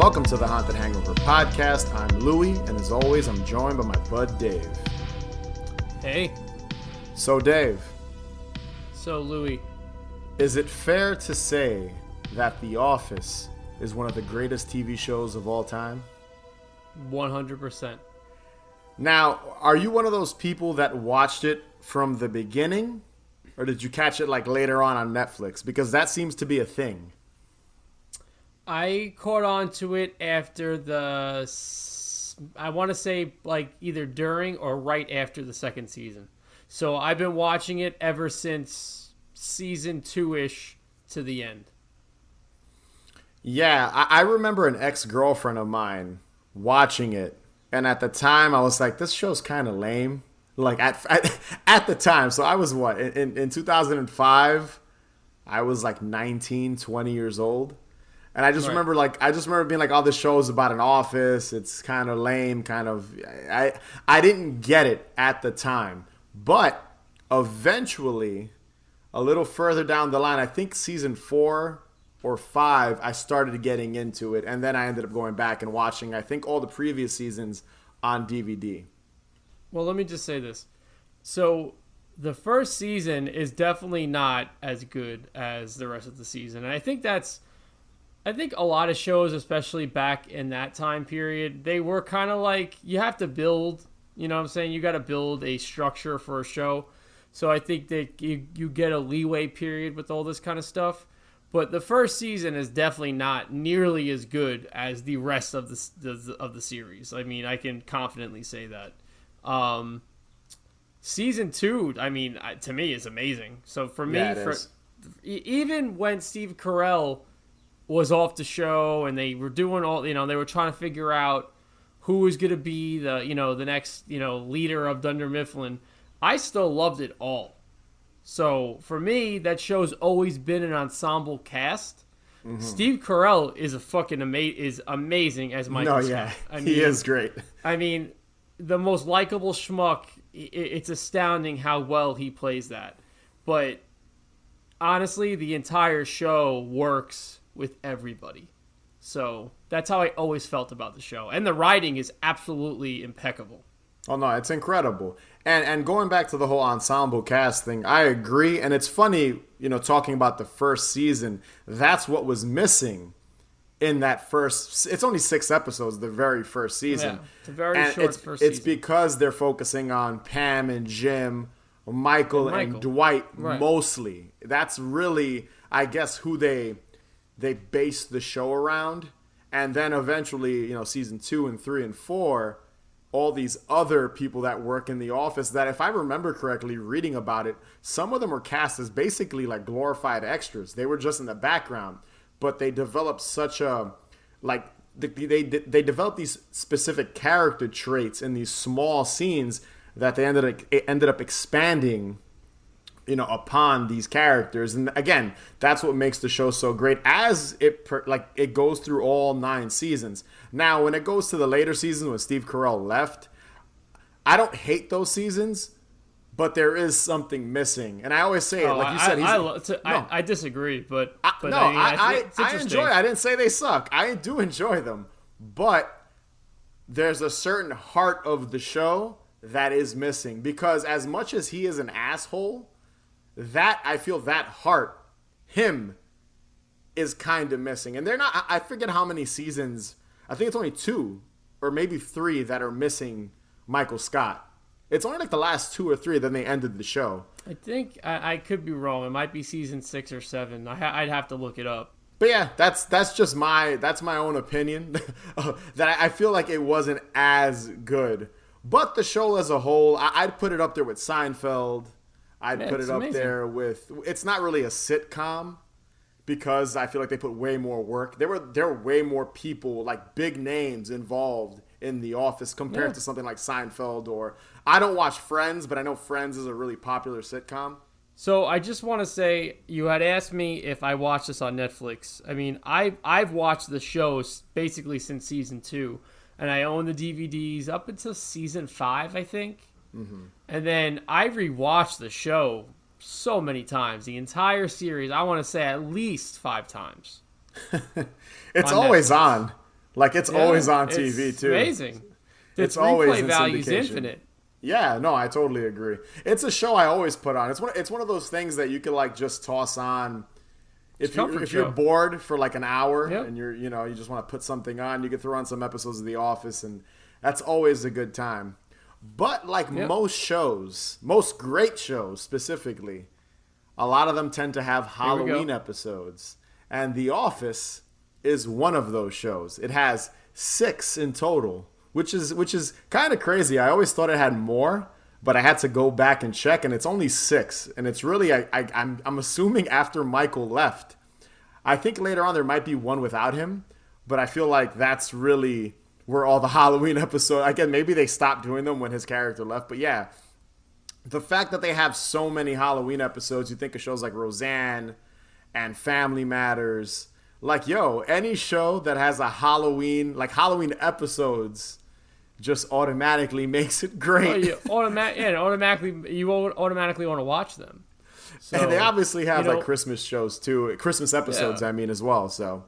Welcome to the Haunted Hangover podcast. I'm Louie, and as always, I'm joined by my bud Dave. Hey. So Dave. So Louie. Is it fair to say that The Office is one of the greatest TV shows of all time? 100%. Now, are you one of those people that watched it from the beginning? Or did you catch it like later on Netflix? Because that seems to be a thing. I caught on to it after I want to say like either during or right after the second season. So I've been watching it ever since season 2-ish to the end. Yeah, I remember an ex-girlfriend of mine watching it. And at the time, I was like, this show's kind of lame. Like, at the time. So I was what? In 2005, I was like 19, 20 years old. And I just remember being like, oh, this show is about an office. It's kind of lame, I didn't get it at the time. But eventually, a little further down the line, I think season 4 or 5, I started getting into it. And then I ended up going back and watching, I think, all the previous seasons on DVD. Well, let me just say this. So the first season is definitely not as good as the rest of the season. And I think a lot of shows, especially back in that time period, they were kind of like, you have to build, you know what I'm saying? You got to build a structure for a show. So I think that you get a leeway period with all this kind of stuff. But the first season is definitely not nearly as good as the rest of the series. I mean, I can confidently say that. Season 2, I mean, to me, is amazing. So for me, even when Steve Carell was off the show and they were doing all, they were trying to figure out who was going to be the next, leader of Dunder Mifflin, I still loved it all. So for me, that show's always been an ensemble cast. Mm-hmm. Steve Carell is is amazing as Michael Scott. Yeah, he is great. I mean, the most likable schmuck. It's astounding how well he plays that. But honestly, the entire show works with everybody. So that's how I always felt about the show. And the writing is absolutely impeccable. Oh, no, it's incredible. And going back to the whole ensemble cast thing, I agree. And it's funny, talking about the first season, that's what was missing in that first. It's only 6 episodes, the very first season. Yeah, it's a very short first season. It's because they're focusing on Pam and Jim, Michael and Dwight mostly. That's really, I guess, who they base the show around. And then eventually, season 2 and 3 and 4, all these other people that work in the office that, if I remember correctly, reading about it, some of them were cast as basically like glorified extras. They were just in the background, but they developed such a, they developed these specific character traits in these small scenes that they ended up expanding upon these characters. And again, that's what makes the show so great as it goes through all 9 seasons. Now, when it goes to the later seasons, when Steve Carell left, I don't hate those seasons, but there is something missing. And I always say it, like you said, I disagree, but I enjoy it. I didn't say they suck. I do enjoy them, but there's a certain heart of the show that is missing, because as much as he is an asshole, that I feel that heart, him, is kind of missing. And they're not, I forget how many seasons, I think it's only 2 or maybe 3 that are missing Michael Scott. It's only like the last 2 or 3, then they ended the show. I think, I could be wrong. It might be season 6 or 7. I'd have to look it up. But yeah, that's just my own opinion. That I feel like it wasn't as good. But the show as a whole, I'd put it up there with Seinfeld. I'd put it up there with, it's not really a sitcom because I feel like they put way more work. There were way more people, like big names involved in The Office compared to something like Seinfeld, or I don't watch Friends, but I know Friends is a really popular sitcom. So I just want to say, you had asked me if I watched this on Netflix. I mean, I've watched the shows basically since season 2, and I own the DVDs up until season 5, I think. Mm-hmm. And then I rewatched the show so many times. The entire series, I want to say at least 5 times. It's always on. Like, it's always on TV, too. Amazing. It's always in value is syndication. infinite. Yeah, no, I totally agree. It's a show I always put on. It's one of those things that you could like just toss on if you're bored for like an hour and you just want to put something on. You could throw on some episodes of The Office, and that's always a good time. But like most shows, most great shows specifically, a lot of them tend to have Halloween episodes, and The Office is one of those shows. It has 6 in total. Which is kind of crazy. I always thought it had more, but I had to go back and check, and it's only 6. And it's really, I'm assuming after Michael left. I think later on there might be one without him, but I feel like that's really where all the Halloween episodes, again, maybe they stopped doing them when his character left. But yeah, the fact that they have so many Halloween episodes, you think of shows like Roseanne and Family Matters. Like, any show that has a Halloween episodes just automatically makes it great. Well, you automatically want to watch them. So, and they obviously have like Christmas shows too, Christmas episodes, as well. So,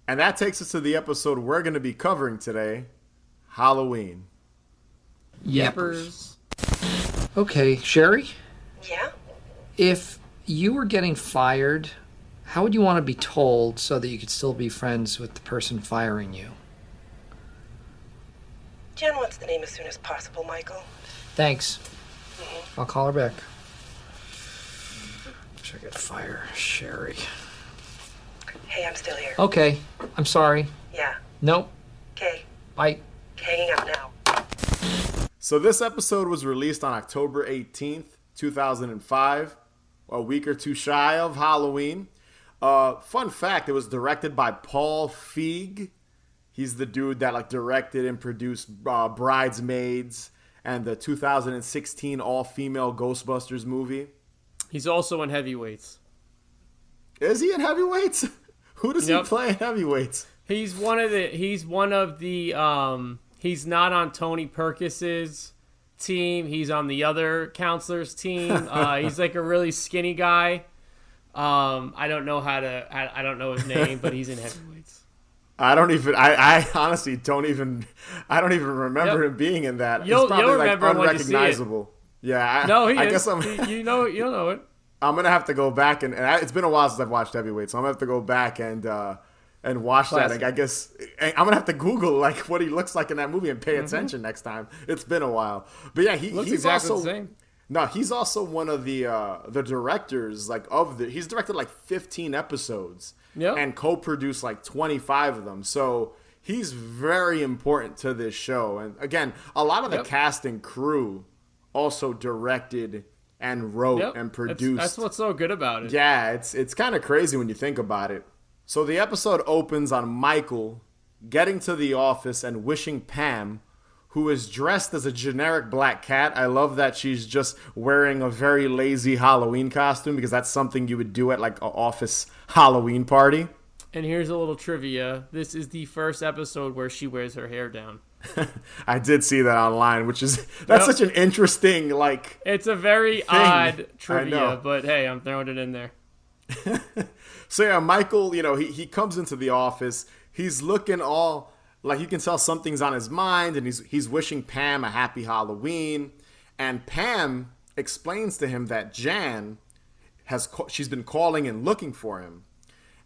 and that takes us to the episode we're going to be covering today, Halloween. Yappers. Okay, Sherry? Yeah? If you were getting fired, how would you want to be told so that you could still be friends with the person firing you? Jen wants the name as soon as possible, Michael. Thanks. I'll call her back. Wish I could fire Sherry. Hey, I'm still here. Okay. I'm sorry. Yeah. Nope. Okay. Bye. Hanging up now. So this episode was released on October 18th, 2005, a week or two shy of Halloween. Fun fact, it was directed by Paul Feig. He's the dude that like directed and produced Bridesmaids and the 2016 all-female Ghostbusters movie. He's also in Heavyweights. Is he in Heavyweights? Who does he play in Heavyweights? He's one of the he's not on Tony Perkis's team. He's on the other counselor's team. He's like a really skinny guy. I don't know his name, but he's in Heavyweights. I honestly don't even remember him being in that. You'll probably remember like unrecognizable. Yeah, I guess you'll know it. I'm gonna have to go back and it's been a while since I've watched Heavyweight, so I'm gonna have to go back and watch Classic. that. And I guess I'm gonna have to Google like what he looks like in that movie and pay attention next time. It's been a while, but yeah, he's exactly also the same. No, he's also one of the directors he's directed like 15 episodes and co-produced like 25 of them. So he's very important to this show. And again, a lot of the cast and crew also directed and wrote and produced. That's what's so good about it. Yeah, it's kind of crazy when you think about it. So the episode opens on Michael getting to the office and wishing Pam, who is dressed as a generic black cat. I love that she's just wearing a very lazy Halloween costume because that's something you would do at like an office Halloween party. And here's a little trivia. This is the first episode where she wears her hair down. I did see that online, that's such an interesting like. It's a very odd trivia, but hey, I'm throwing it in there. So yeah, Michael, he comes into the office. He's looking all like you can tell something's on his mind, and he's wishing Pam a happy Halloween. And Pam explains to him that Jan she's been calling and looking for him.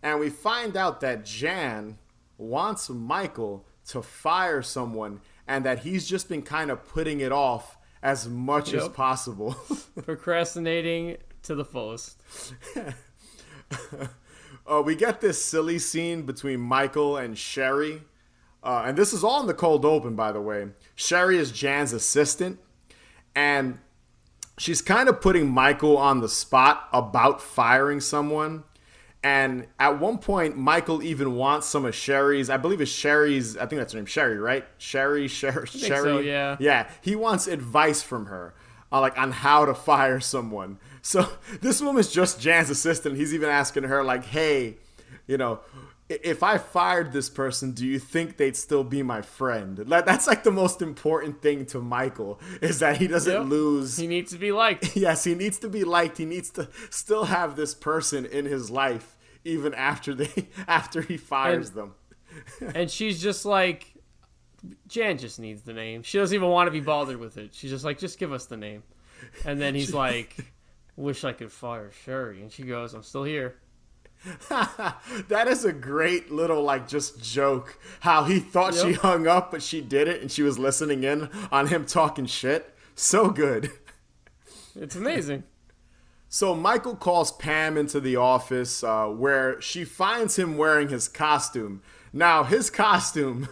And we find out that Jan wants Michael to fire someone and that he's just been kind of putting it off as much as possible. Procrastinating to the fullest. We get this silly scene between Michael and Sherry. And this is all in the cold open, by the way. Sherry is Jan's assistant. And she's kind of putting Michael on the spot about firing someone. And at one point, Michael even wants some of Sherry's, I think that's her name, Sherry, right? Sherry. So, yeah. Yeah, he wants advice from her, on how to fire someone. So this woman's just Jan's assistant. He's even asking her, like, hey, if I fired this person, do you think they'd still be my friend? That's like the most important thing to Michael, is that he doesn't lose. He needs to be liked. Yes, he needs to be liked. He needs to still have this person in his life even after he fires them. And she's just like, Jan just needs the name. She doesn't even want to be bothered with it. She's just like, just give us the name. And then he's like, wish I could fire Sherry. And she goes, I'm still here. That is a great little like just joke. How he thought she hung up, but she didn't, and she was listening in on him talking shit. So good. It's amazing. So Michael calls Pam into the office where she finds him wearing his costume. Now, his costume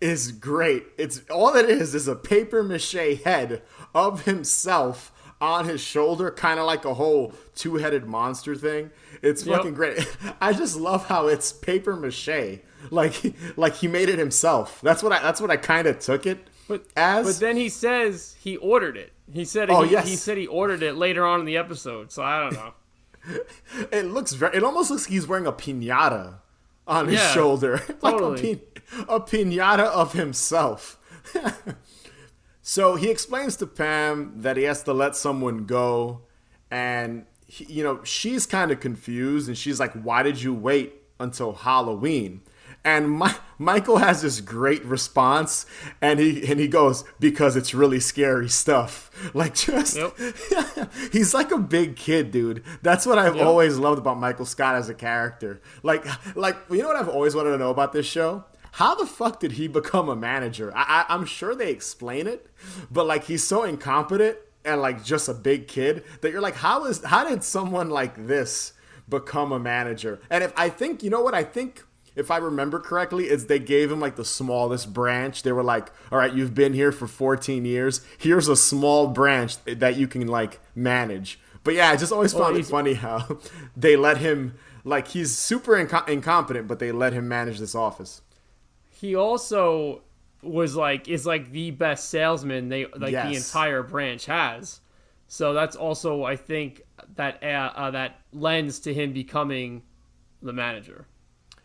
is great. It's all it is a paper mache head of himself on his shoulder, kind of like a whole two-headed monster thing. It's fucking great. I just love how it's paper mache. Like he made it himself. That's what I kind of took it as. But then he says he ordered it. He said he said he ordered it later on in the episode. So I don't know. It almost looks like he's wearing a piñata on his shoulder. Totally. Like a piñata of himself. So he explains to Pam that he has to let someone go, and she's kind of confused, and she's like, "Why did you wait until Halloween?" And Michael has this great response, and he goes, "Because it's really scary stuff." Like he's like a big kid, dude. That's what I've always loved about Michael Scott as a character. Like you know what I've always wanted to know about this show? How the fuck did he become a manager? I'm sure they explain it, but like he's so incompetent and like just a big kid that you're like, how did someone like this become a manager? And if I remember correctly, is they gave him like the smallest branch. They were like, all right, you've been here for 14 years. Here's a small branch that you can like manage. But yeah, I just always found it funny how they let him, like he's super incompetent, but they let him manage this office. He also is like the best salesman the entire branch has. So that's also, I think, that lends to him becoming the manager.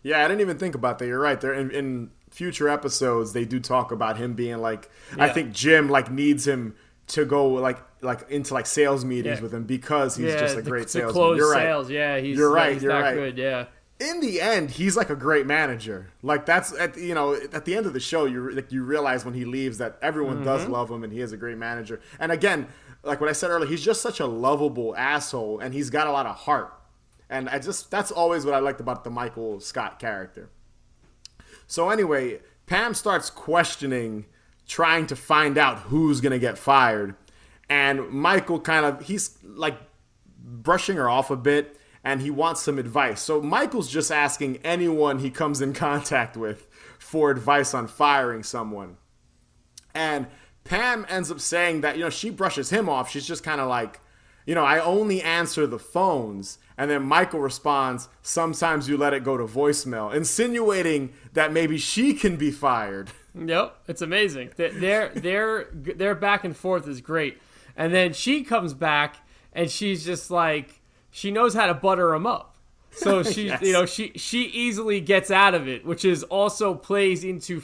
Yeah, I didn't even think about that. You're right. There in future episodes, they do talk about him being like. I think Jim like needs him to go like into like sales meetings with him because he's just a great salesman. Close You're right. Sales. Yeah, you're right. He's you're that right. good. Yeah. In the end, he's like a great manager. Like that's at the end of the show, you realize when he leaves that everyone does love him and he is a great manager. And again, like what I said earlier, he's just such a lovable asshole and he's got a lot of heart. And that's always what I liked about the Michael Scott character. So anyway, Pam starts questioning, trying to find out who's going to get fired. And Michael he's like brushing her off a bit. And he wants some advice. So Michael's just asking anyone he comes in contact with for advice on firing someone. And Pam ends up saying that, she brushes him off. She's just kind of like, I only answer the phones. And then Michael responds, sometimes you let it go to voicemail, insinuating that maybe she can be fired. Yep, it's amazing. Their back and forth is great. And then she comes back and she's just like, she knows how to butter him up. So she, she easily gets out of it, which is also plays into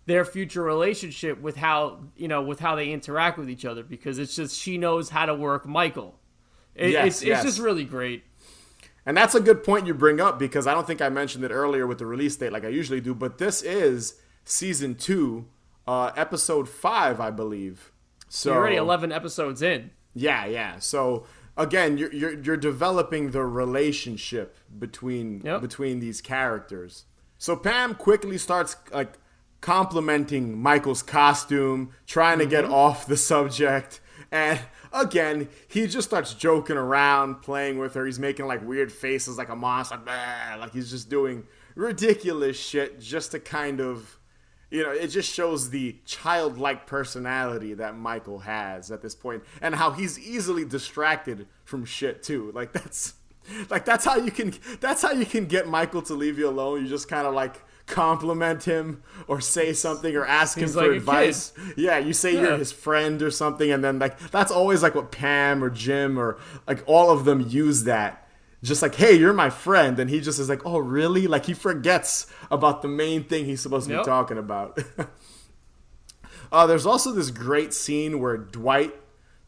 their future relationship with how they interact with each other, because it's just, she knows how to work Michael. It's just really great. And that's a good point you bring up, because I don't think I mentioned it earlier with the release date like I usually do, but this is season 2, episode 5, I believe. So you're already 11 episodes in. Yeah. So again, you're developing the relationship between these characters. So Pam quickly starts like complimenting Michael's costume, trying to get off the subject, and again, he just starts joking around, playing with her. He's making like weird faces like a monster, like he's just doing ridiculous shit just to kind of, it just shows the childlike personality that Michael has at this point, and how he's easily distracted from shit too. Like that's how you can get Michael to leave you alone. You just kind of like compliment him or say something or ask him for advice. Yeah, you say you're his friend or something, and then like that's always like what Pam or Jim or like all of them use that. Just like, hey, you're my friend. And he just is like, oh, really? Like he forgets about the main thing he's supposed to be talking about. There's also this great scene where Dwight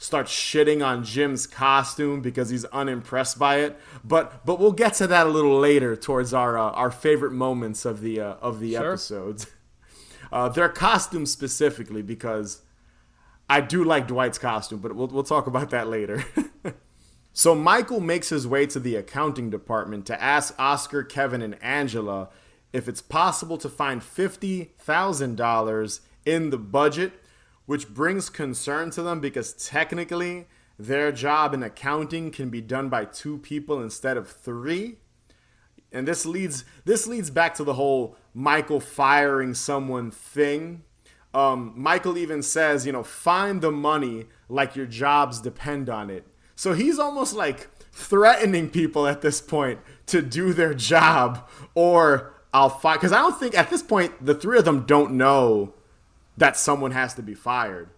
starts shitting on Jim's costume because he's unimpressed by it. But we'll get to that a little later towards our favorite moments of the Sure. episodes. Their costumes specifically, because I do like Dwight's costume, but we'll talk about that later. So Michael makes his way to the accounting department to ask Oscar, Kevin, and Angela if it's possible to find $50,000 in the budget, which brings concern to them because technically their job in accounting can be done by 2 people instead of 3. And this leads back to the whole Michael firing someone thing. Michael even says, find the money like your jobs depend on it. So he's almost like threatening people at this point to do their job, or I'll fire. Because I don't think at this point the 3 of them don't know that someone has to be fired.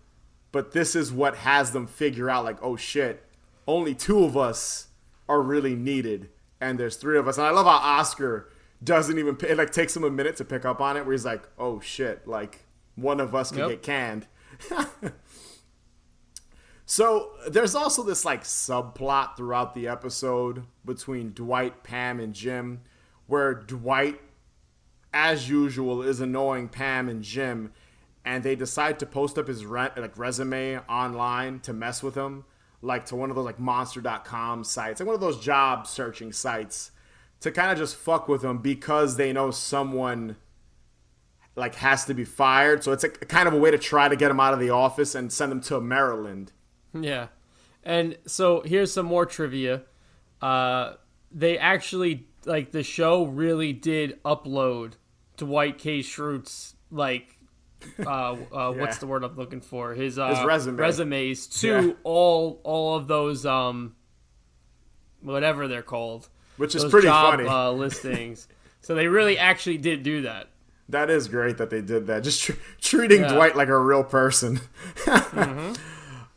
But this is what has them figure out, like, oh shit, only 2 of us are really needed, and there's 3 of us. And I love how Oscar doesn't even it like takes him a minute to pick up on it, where he's like, oh shit, like one of us could get canned. So there's also this like subplot throughout the episode between Dwight, Pam, and Jim, where Dwight, as usual, is annoying Pam and Jim, and they decide to post up his resume online to mess with him, like to one of those like monster.com sites, like one of those job searching sites, to kind of just fuck with him because they know someone like has to be fired. So it's a kind of a way to try to get him out of the office and send him to Maryland. Yeah. And so here's some more trivia. They actually, like, the show really did upload Dwight K. Schrute's, like, what's the word I'm looking for? His resumes to all of those, whatever they're called. Which is pretty funny. Listings. So they really actually did do that. That is great that they did that. Just treating Dwight like a real person. Mm-hmm.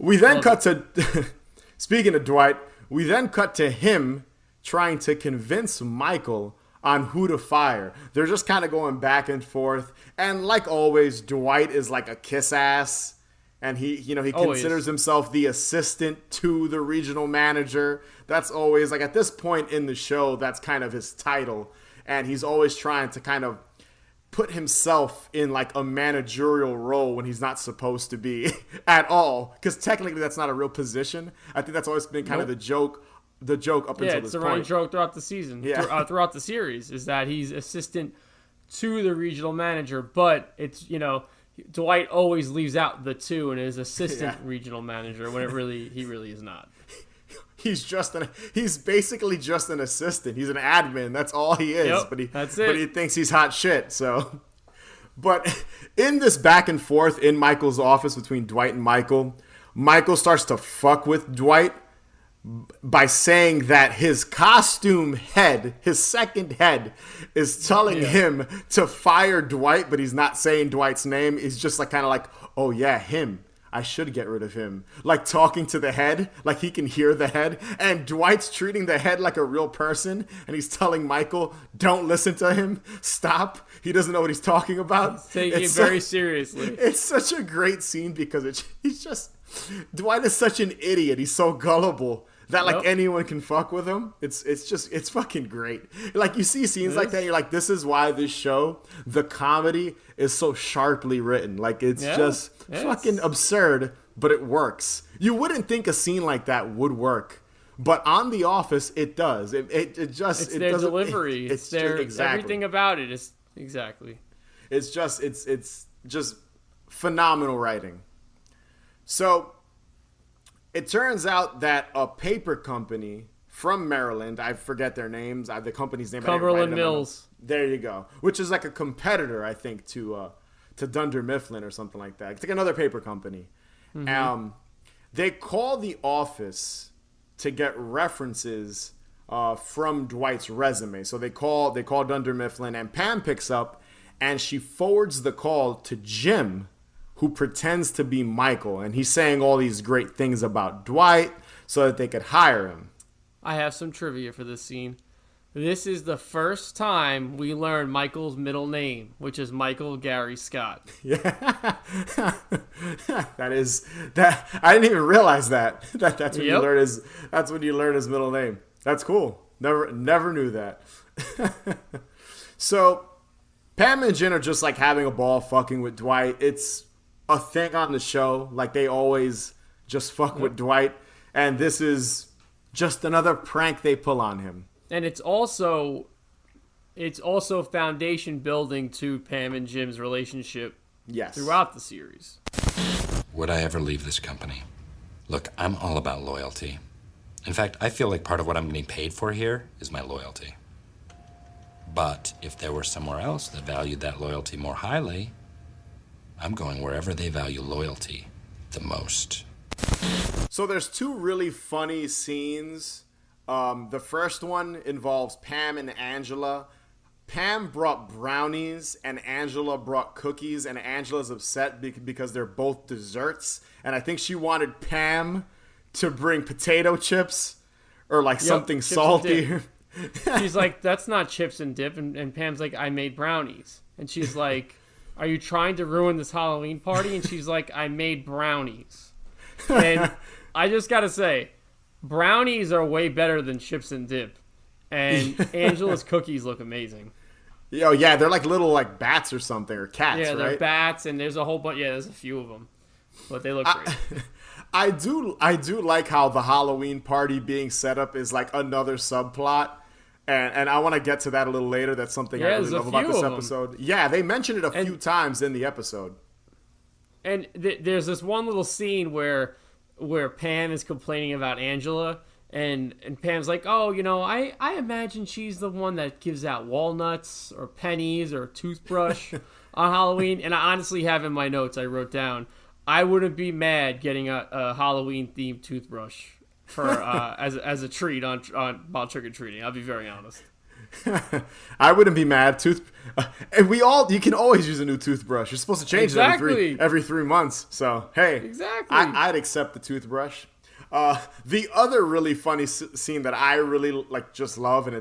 We then cut to, speaking of Dwight, we then cut to him trying to convince Michael on who to fire. They're just kind of going back and forth. And like always, Dwight is like a kiss ass. And he considers himself the assistant to the regional manager. That's always, like, at this point in the show, that's kind of his title. And he's always trying to kind of put himself in like a managerial role when he's not supposed to be at all, because technically that's not a real position. I think that's always been kind of the joke up until this point. Yeah, it's the running joke throughout the season, throughout the series, is that he's assistant to the regional manager, but it's, Dwight always leaves out the 2 and is assistant regional manager when he really is not. He's basically just an assistant. He's an admin. That's all he is. Yep, but that's it. But he thinks he's hot shit. So, but in this back and forth in Michael's office between Dwight and Michael starts to fuck with Dwight by saying that his costume head, his second head, is telling him to fire Dwight, but he's not saying Dwight's name. He's just like kind of like, oh yeah, him. I should get rid of him. Like talking to the head, like he can hear the head. And Dwight's treating the head like a real person. And he's telling Michael, don't listen to him. Stop. He doesn't know what he's talking about. Taking it very seriously. It's such a great scene because Dwight is such an idiot. He's so gullible that like anyone can fuck with him. It's fucking great. Like you see scenes like that, you're like, this is why this show, the comedy is so sharply written. Like it's just fucking absurd, but it works. You wouldn't think a scene like that would work, but on The Office, it does. It's their delivery. It's their everything about it is exactly. It's just phenomenal writing. So it turns out that a paper company from Maryland, I forget their names, the company's name. Cumberland Mills. There you go. Which is like a competitor, I think, to Dunder Mifflin or something like that. It's like another paper company. Mm-hmm. They call the office to get references from Dwight's resume. So they call Dunder Mifflin, and Pam picks up, and she forwards the call to Jim, who pretends to be Michael, and he's saying all these great things about Dwight so that they could hire him. I have some trivia for this scene. this is the first time we learn Michael's middle name, which is Michael Gary Scott. Yeah. that. I didn't even realize that. That's when you learn his middle name. That's cool. Never knew that. So Pam and Jen are just like having a ball fucking with Dwight. It's a thing on the show. Like they always just fuck with Dwight. And this is just another prank they pull on him. And it's also foundation building to Pam and Jim's relationship throughout the series. Would I ever leave this company? Look, I'm all about loyalty. In fact, I feel like part of what I'm getting paid for here is my loyalty. But if there were somewhere else that valued that loyalty more highly, I'm going wherever they value loyalty the most. So there's two really funny scenes. The first one involves Pam and Angela. Pam brought brownies and Angela brought cookies, and Angela's upset because they're both desserts. And I think she wanted Pam to bring potato chips or like something salty. She's like, that's not chips and dip. And Pam's like, I made brownies. And she's like, are you trying to ruin this Halloween party? And she's like, I made brownies. And I just got to say, brownies are way better than chips and dip. And Angela's cookies look amazing. Oh, yeah, they're like little like bats or something, or cats, yeah, right? They're bats, and there's a whole bunch. Yeah, there's a few of them. But they look great. I do like how the Halloween party being set up is like another subplot. And I want to get to that a little later. That's something I really love about this episode. Yeah, they mentioned it a few times in the episode. And there's this one little scene where Pam is complaining about Angela, and Pam's like, oh, I imagine she's the one that gives out walnuts or pennies or a toothbrush on Halloween. And I honestly have in my notes, I wrote down, I wouldn't be mad getting a Halloween-themed toothbrush for as a treat on while trick-or-treating. I'll be very honest. I wouldn't be mad. And you can always use a new toothbrush. You're supposed to change it every 3 months. So, hey, exactly. I'd accept the toothbrush. The other really funny scene that I really just love, and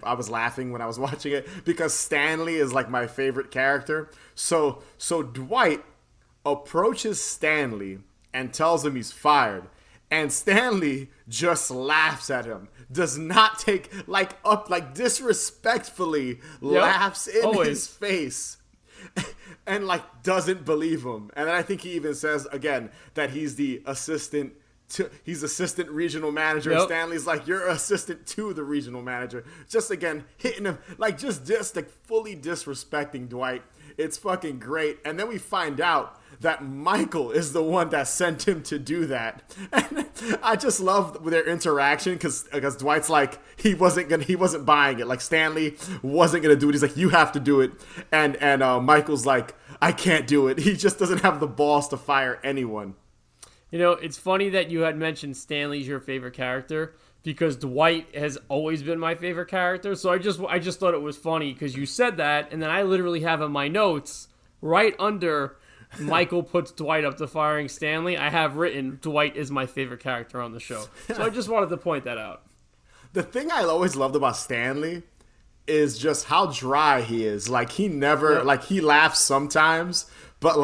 I was laughing when I was watching it because Stanley is like my favorite character. So Dwight approaches Stanley and tells him he's fired. And Stanley just laughs at him. Does not take disrespectfully laughs in his face. And doesn't believe him. And then I think he even says again that he's the assistant regional manager. And Stanley's like, you're assistant to the regional manager. Just again hitting him just fully disrespecting Dwight. It's fucking great. And then we find out that Michael is the one that sent him to do that. And I just love their interaction because Dwight's like, he wasn't buying it. Like Stanley wasn't going to do it. He's like, you have to do it. And Michael's like, I can't do it. He just doesn't have the balls to fire anyone. It's funny that you had mentioned Stanley's your favorite character because Dwight has always been my favorite character. So I just thought it was funny because you said that, and then I literally have in my notes right under Michael puts Dwight up to firing Stanley, I have written Dwight is my favorite character on the show. So I just wanted to point that out. The thing I always loved about Stanley is just how dry he is. Like he never he laughs sometimes, but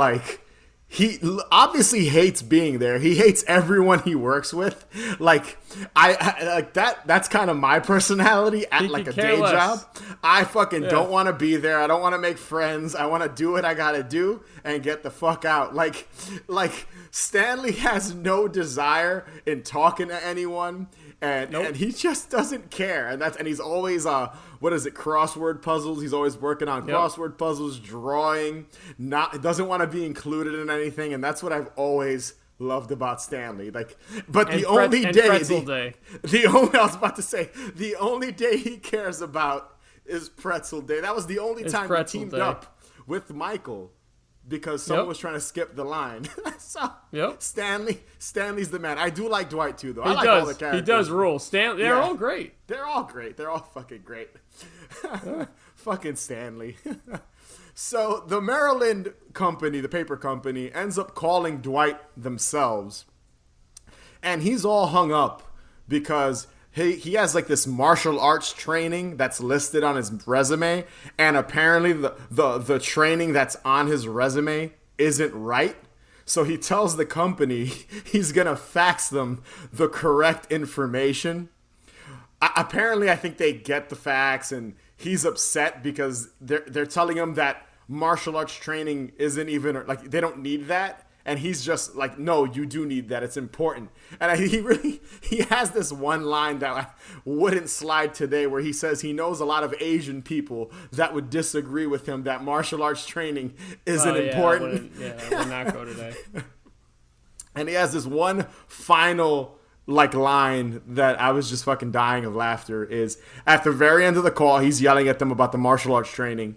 he obviously hates being there. He hates everyone he works with. That's kind of my personality at a day job. I fucking don't want to be there. I don't want to make friends. I want to do what I got to do and get the fuck out. Stanley has no desire in talking to anyone. And he just doesn't care. And he's always crossword puzzles. He's always working on crossword puzzles, drawing, doesn't want to be included in anything, and that's what I've always loved about Stanley. I was about to say the only day he cares about is Pretzel Day. That was the only time he teamed up with Michael. Because someone was trying to skip the line. Stanley's the man. I do like Dwight too, though. I like all the characters. He does rule. They're all great. They're all great. They're all fucking great. Fucking Stanley. So the Maryland company, the paper company, ends up calling Dwight themselves. And he's all hung up because he has like this martial arts training that's listed on his resume, and apparently the training that's on his resume isn't right. So he tells the company he's gonna fax them the correct information. Apparently, I think they get the fax, and he's upset because they're telling him that martial arts training isn't even, like, they don't need that. And he's just like, no, you do need that. It's important. And he has this one line that wouldn't slide today, where he says he knows a lot of Asian people that would disagree with him that martial arts training isn't important. I would not go today. And he has this one final like line that I was just fucking dying of laughter. Is at the very end of the call, he's yelling at them about the martial arts training.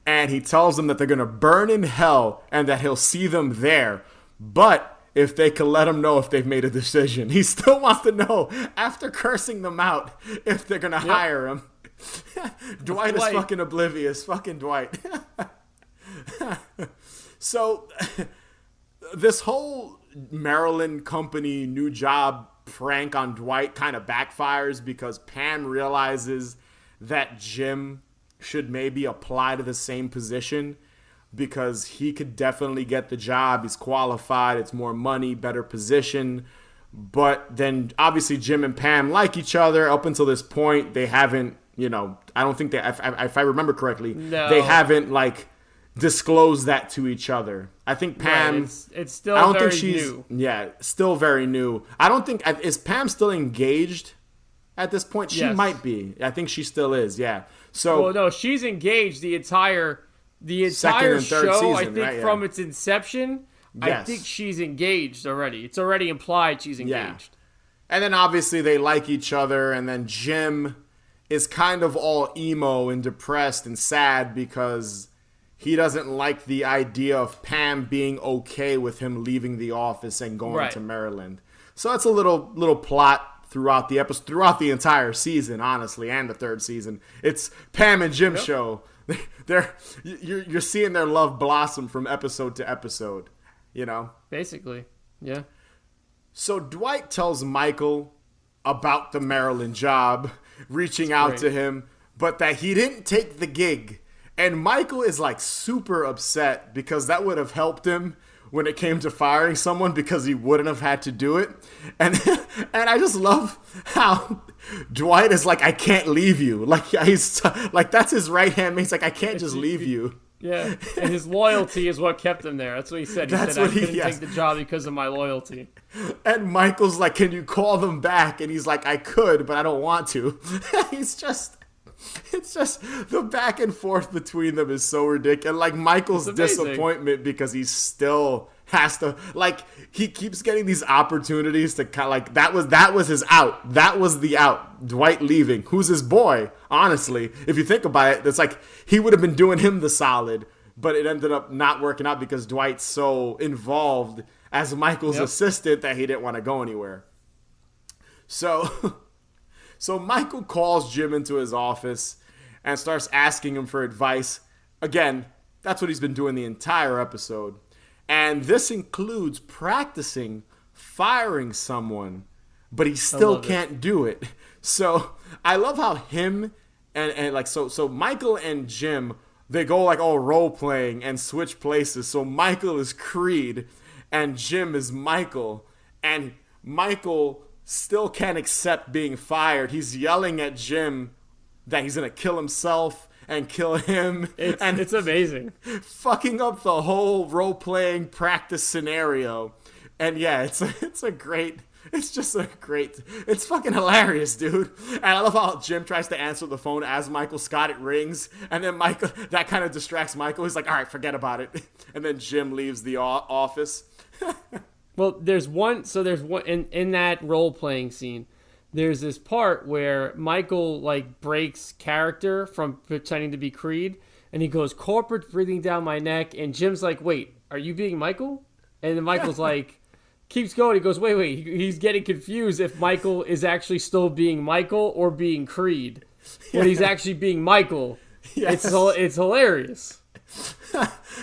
And he tells them that they're going to burn in hell and that he'll see them there. But if they can let him know if they've made a decision. He still wants to know, after cursing them out, if they're going to hire him. Dwight is fucking oblivious. Fucking Dwight. So this whole Maryland company new job prank on Dwight kind of backfires because Pam realizes that Jim should maybe apply to the same position because he could definitely get the job. He's qualified. It's more money, better position. But then obviously Jim and Pam like each other. Up until this point, they haven't, I don't think if I remember correctly, they haven't like disclosed that to each other. I think Pam, right, it's still I don't very think she's new. Yeah, still very new. I don't think, is Pam still engaged at this point? She might be. I think she still is. Yeah. So, well, no, she's engaged the entire second and third show. Season, I think right? From its inception, I think she's engaged already. It's already implied she's engaged. Yeah. And then obviously they like each other, and then Jim is kind of all emo and depressed and sad because he doesn't like the idea of Pam being okay with him leaving the office and going to Maryland. So it's a little plot throughout the episode, throughout the entire season, honestly, and the third season. It's Pam and Jim's show. You're seeing their love blossom from episode to episode, Basically, yeah. So Dwight tells Michael about the Maryland job, reaching out to him, but that he didn't take the gig. And Michael is like super upset because that would have helped him when it came to firing someone because he wouldn't have had to do it. And I just love how Dwight is like, I can't leave you. Like he's like, that's his right hand man. He's like, I can't just leave you. Yeah, and his loyalty is what kept him there. That's what he said. He said, I couldn't take the job because of my loyalty. And Michael's like, can you call them back? And he's like, I could, but I don't want to. It's just the back and forth between them is so ridiculous. Like Michael's disappointment because he still has to, like, he keeps getting these opportunities to kind of like, that was his out. That was the out. Dwight leaving, who's his boy. Honestly, if you think about it, it's like he would have been doing him the solid, but it ended up not working out because Dwight's so involved as Michael's assistant that he didn't want to go anywhere. So Michael calls Jim into his office and starts asking him for advice. Again, that's what he's been doing the entire episode. And this includes practicing firing someone, but he still can't do it. So I love how him and like, so Michael and Jim, they go like all role playing and switch places. So Michael is Creed and Jim is Michael, and Michael still can't accept being fired. He's yelling at Jim that he's going to kill himself and kill him. It's amazing. Fucking up the whole role-playing practice scenario. And yeah, it's fucking hilarious, dude. And I love how Jim tries to answer the phone as Michael Scott, it rings. And then Michael, that kind of distracts Michael. He's like, all right, forget about it. And then Jim leaves the office. Well, there's one in that role-playing scene. There's this part where Michael like breaks character from pretending to be Creed, and he goes, corporate breathing down my neck, and Jim's like, wait, are you being Michael? And then Michael's like, keeps going. He goes, wait, he's getting confused if Michael is actually still being Michael or being Creed. When he's actually being Michael. Yes. It's hilarious.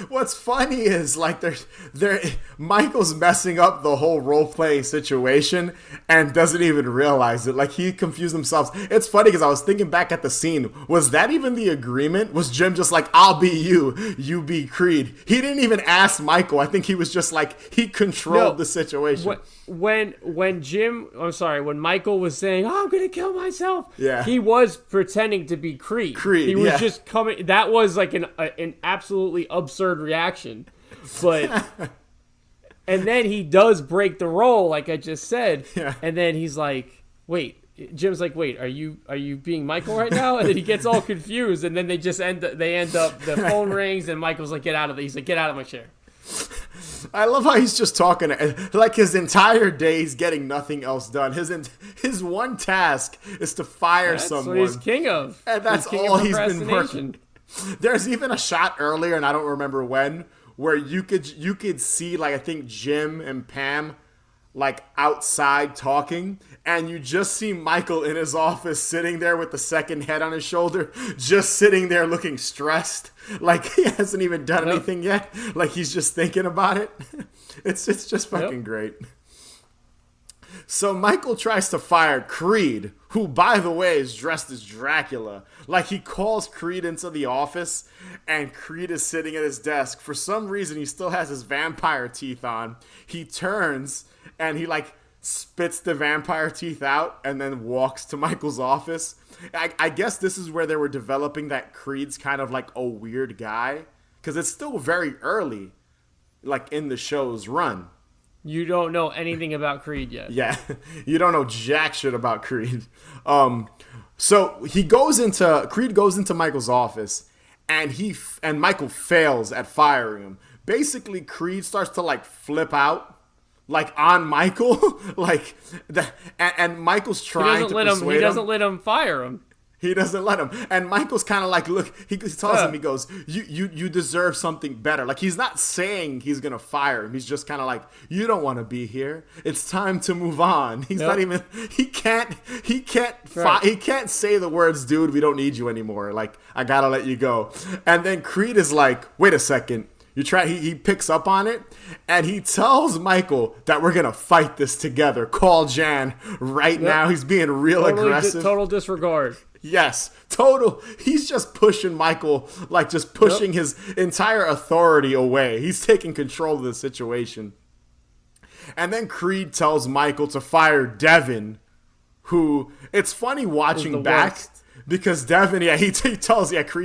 What's funny is like they're Michael's messing up the whole role playing situation and doesn't even realize it. Like he confused himself. It's funny because I was thinking back at the scene. Was that even the agreement? Was Jim just like, "I'll be you be Creed"? He didn't even ask Michael. I think he was just like he controlled the situation. When Michael was saying, "Oh, I'm gonna kill myself," he was pretending to be Creed. He was just coming. That was like an absolutely absurd reaction, but and then he does break the role, like I just said, and then he's like, "Wait." Jim's like, "Wait, are you being Michael right now?" And then he gets all confused, and then they end up the phone rings, and Michael's like, "Get out of there!" He's like, "Get out of my chair." I love how he's just talking like his entire day he's getting nothing else done. His one task is to fire someone. That's what he's king of. And that's all he's been working. There's even a shot earlier, and I don't remember when, where you could see like I think Jim and Pam like outside talking, and you just see Michael in his office sitting there with the second head on his shoulder, just sitting there looking stressed, like he hasn't even done anything yet, like he's just thinking about it. It's just fucking great. So Michael tries to fire Creed, who, by the way, is dressed as Dracula. Like, he calls Creed into the office, and Creed is sitting at his desk. For some reason, he still has his vampire teeth on. He turns, and he, like, spits the vampire teeth out and then walks to Michael's office. I guess this is where they were developing that Creed's kind of, like, a weird guy. Because it's still very early, like, in the show's run. You don't know anything about Creed yet. Yeah, you don't know jack shit about Creed. So Creed goes into Michael's office, and Michael fails at firing him. Basically, Creed starts to like flip out, like on Michael, like that, and Michael's trying to persuade him. He doesn't let him fire him. He doesn't let him. And Michael's kind of like, look, he tells him, he goes, you deserve something better. Like, he's not saying he's going to fire him. He's just kind of like, you don't want to be here. It's time to move on. He's not even, he can't say the words, dude, we don't need you anymore. Like, I got to let you go. And then Creed is like, wait a second. He picks up on it, and he tells Michael that we're going to fight this together. Call Jan right now. He's being real aggressive. Total disregard. Yes, total. He's just pushing Michael, like just pushing his entire authority away. He's taking control of the situation. And then Creed tells Michael to fire Devin, who, it's funny watching back. Worst. Because Devin, Creed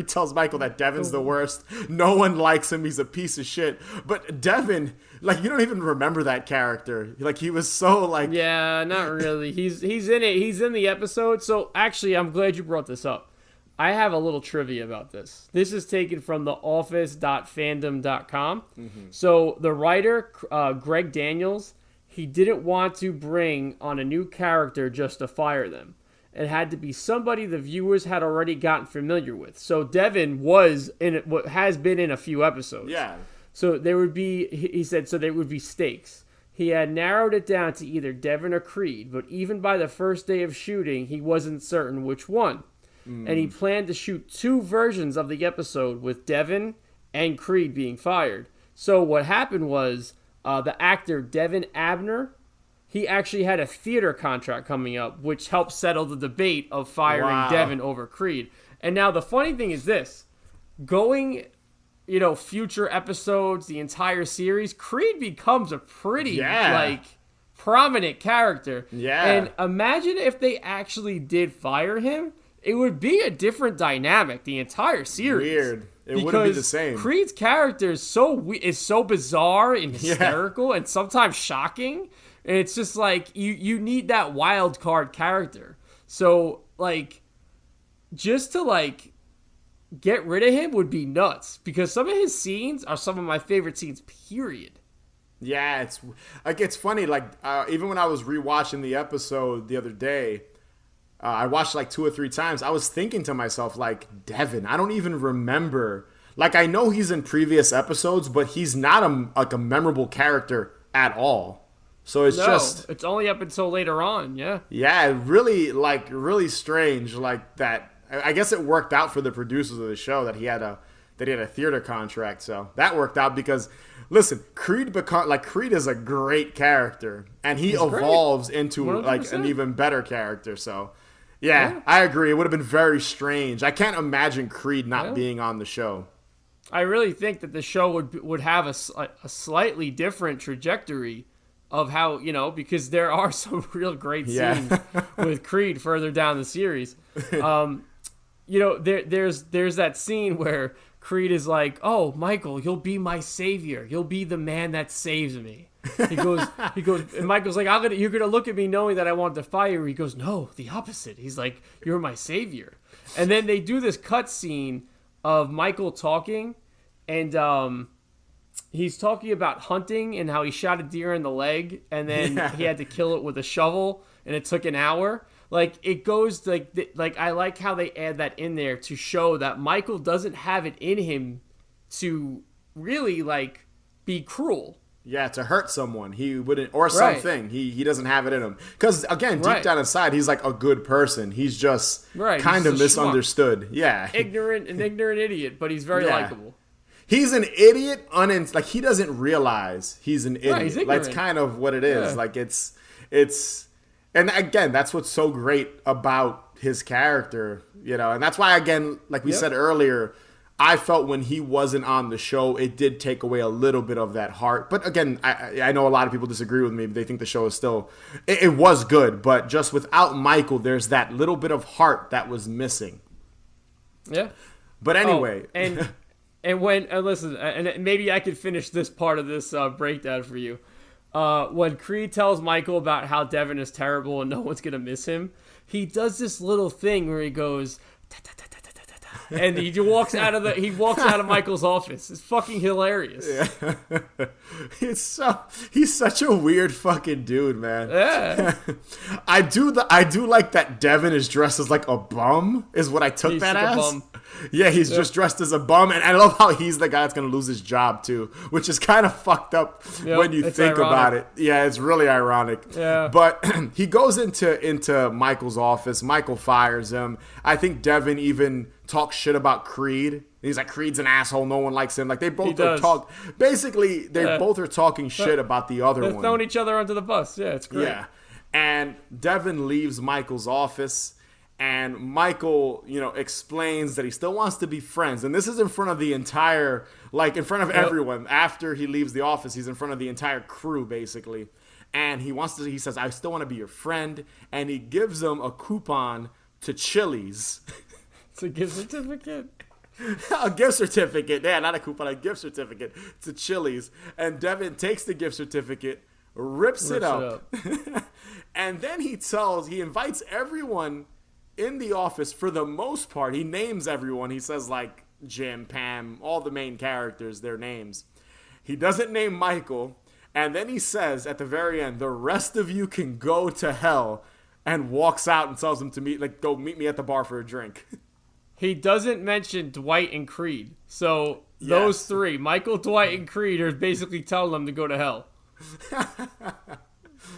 tells Michael that Devin's the worst. No one likes him. He's a piece of shit. But Devin, like, you don't even remember that character. Like, he was so, like... Yeah, not really. He's in it. He's in the episode. So, actually, I'm glad you brought this up. I have a little trivia about this. This is taken from theoffice.fandom.com. Mm-hmm. So, the writer, Greg Daniels, he didn't want to bring on a new character just to fire them. It had to be somebody the viewers had already gotten familiar with. So Devin has been in a few episodes. Yeah. So there would be, he said, so there would be stakes. He had narrowed it down to either Devin or Creed, but even by the first day of shooting, he wasn't certain which one. And he planned to shoot 2 versions of the episode with Devin and Creed being fired. So what happened was the actor Devin Abner, he actually had a theater contract coming up, which helped settle the debate of firing Devin over Creed. And now the funny thing is this. Going, future episodes, the entire series, Creed becomes a pretty, prominent character. Yeah. And imagine if they actually did fire him. It would be a different dynamic, the entire series. Weird. It wouldn't be the same. Creed's character is so bizarre and hysterical and sometimes shocking. And it's just like, you need that wild card character. So, like, just to, like, get rid of him would be nuts. Because some of his scenes are some of my favorite scenes, period. Yeah, it's funny. Like, even when I was rewatching the episode the other day, I watched, like, 2 or 3 times. I was thinking to myself, like, Devin, I don't even remember. Like, I know he's in previous episodes, but he's not a memorable character at all. So it's only up until later on, yeah. Yeah, really strange, like that. I guess it worked out for the producers of the show that he had that he had a theater contract. So that worked out because, listen, Creed is a great character, and he evolves into 100%. like an even better character. So yeah, I agree. It would have been very strange. I can't imagine Creed not being on the show. I really think that the show would have a slightly different trajectory of how, because there are some real great scenes with Creed further down the series. There's that scene where Creed is like, "Oh, Michael, you'll be my savior. You'll be the man that saves me." He goes, and Michael's like, "You're gonna look at me knowing that I want to fire you." He goes, "No, the opposite." He's like, "You're my savior." And then they do this cut scene of Michael talking, and he's talking about hunting and how he shot a deer in the leg, and then he had to kill it with a shovel, and it took an hour. Like, it goes like I like how they add that in there to show that Michael doesn't have it in him to really like be cruel. Yeah, to hurt someone. He wouldn't, or something. He doesn't have it in him. Because again, deep down inside, he's like a good person. He's just kind of misunderstood. Schmuck. Yeah, an ignorant idiot, but he's very likable. He's an idiot. Like, he doesn't realize he's an idiot. He's that's kind of what it is. Like, it's. And again, that's what's so great about his character, and that's why, again, like we said earlier, I felt when he wasn't on the show, it did take away a little bit of that heart. But again, I know a lot of people disagree with me. They think the show is still, it was good, but just without Michael, there's that little bit of heart that was missing. Yeah. But anyway. And when, listen, and maybe I could finish this part of this breakdown for you. When Creed tells Michael about how Devin is terrible and no one's gonna miss him, he does this little thing where he goes, and he walks out of Michael's office. It's fucking hilarious. Yeah. He's such a weird fucking dude, man. Yeah. I do like that Devin is dressed as like a bum, is what I took that as. Bum. Yeah, he's just dressed as a bum, and I love how he's the guy that's gonna lose his job too, which is kind of fucked up when you think about it. Yeah, it's really ironic. Yeah. But he goes into Michael's office. Michael fires him. I think Devin even talks shit about Creed. He's like, Creed's an asshole. No one likes him. Like, they both talk. Basically, they both are talking shit about the other one. They're throwing each other under the bus. Yeah, it's great. Yeah. And Devin leaves Michael's office. And Michael, explains that he still wants to be friends. And this is in front of the entire, in front of everyone. After he leaves the office, he's in front of the entire crew, basically. And he says, I still want to be your friend. And he gives them a coupon to Chili's. It's a gift certificate? A gift certificate. Yeah, not a coupon, a gift certificate to Chili's. And Devin takes the gift certificate, rips it up. And then he invites everyone in the office. For the most part, he names everyone. He says, like, Jim, Pam, all the main characters, their names. He doesn't name Michael. And then he says at the very end, the rest of you can go to hell, and walks out and tells them to go meet me at the bar for a drink. He doesn't mention Dwight and Creed. So those three, Michael, Dwight, and Creed, are basically telling them to go to hell.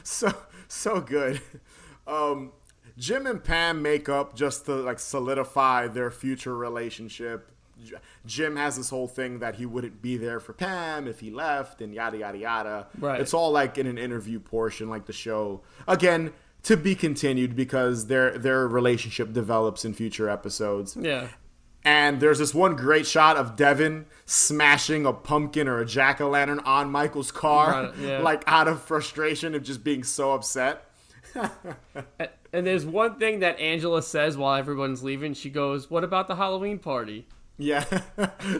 So good. Jim and Pam make up just to solidify their future relationship. Jim has this whole thing that he wouldn't be there for Pam if he left, and yada yada yada. Right. It's all in an interview portion, like the show. Again, to be continued, because their relationship develops in future episodes. Yeah. And there's this one great shot of Devin smashing a pumpkin or a jack-o'-lantern on Michael's car, out of frustration of just being so upset. And there's one thing that Angela says while everyone's leaving. She goes, "What about the Halloween party?" Yeah.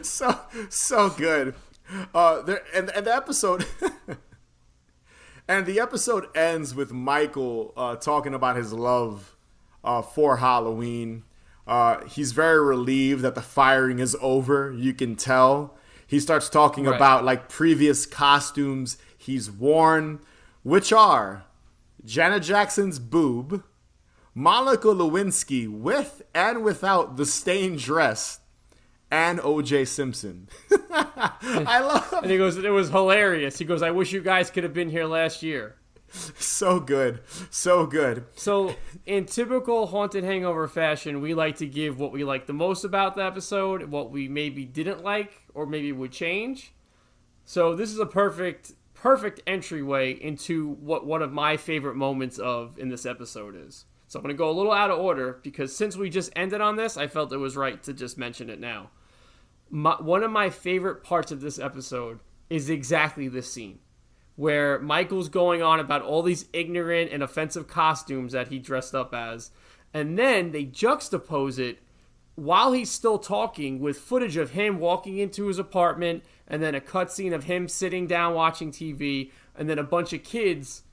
so good. And the episode... And the episode ends with Michael talking about his love for Halloween. He's very relieved that the firing is over. You can tell. He starts talking about previous costumes he's worn, which are Janet Jackson's boob, Monica Lewinsky with and without the stained dress, and O.J. Simpson. I love. And he goes, "It was hilarious." He goes, "I wish you guys could have been here last year." So good. So good. So, in typical Haunted Hangover fashion, we like to give what we like the most about the episode, what we maybe didn't like, or maybe would change. So, this is a perfect entryway into what one of my favorite moments in this episode is. So, I'm going to go a little out of order, because since we just ended on this, I felt it was right to just mention it now. One of my favorite parts of this episode is exactly this scene, where Michael's going on about all these ignorant and offensive costumes that he dressed up as, and then they juxtapose it while he's still talking with footage of him walking into his apartment, and then a cutscene of him sitting down watching TV, and then a bunch of kids,